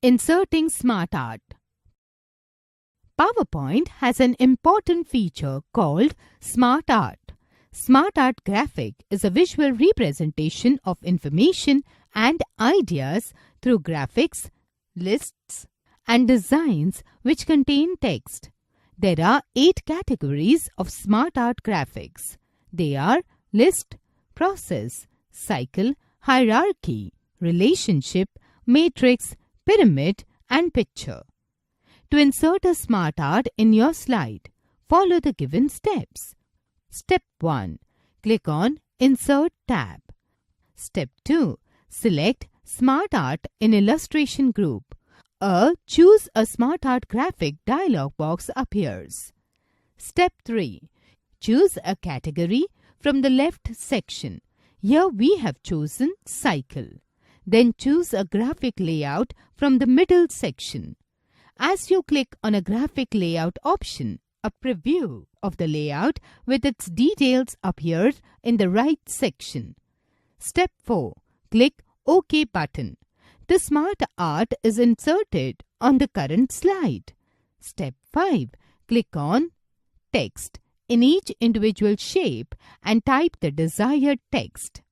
Inserting Smart Art. PowerPoint has an important feature called Smart Art. Smart Art graphic is a visual representation of information and ideas through graphics, lists, and designs which contain text. There are 8 categories of Smart Art graphics. They are list, process, cycle, hierarchy, relationship, matrix, pyramid, and picture. To insert a Smart Art in your slide, follow the given steps. Step 1. Click on Insert tab. Step 2. Select Smart Art in Illustration group. Choose a Smart Art graphic dialog box appears. Step 3. Choose a category from the left section. Here we have chosen Cycle. Then choose a graphic layout from the middle section. As you click on a graphic layout option, a preview of the layout with its details appears in the right section. Step 4. Click OK button. The Smart Art is inserted on the current slide. Step 5. Click on Text in each individual shape and type the desired text.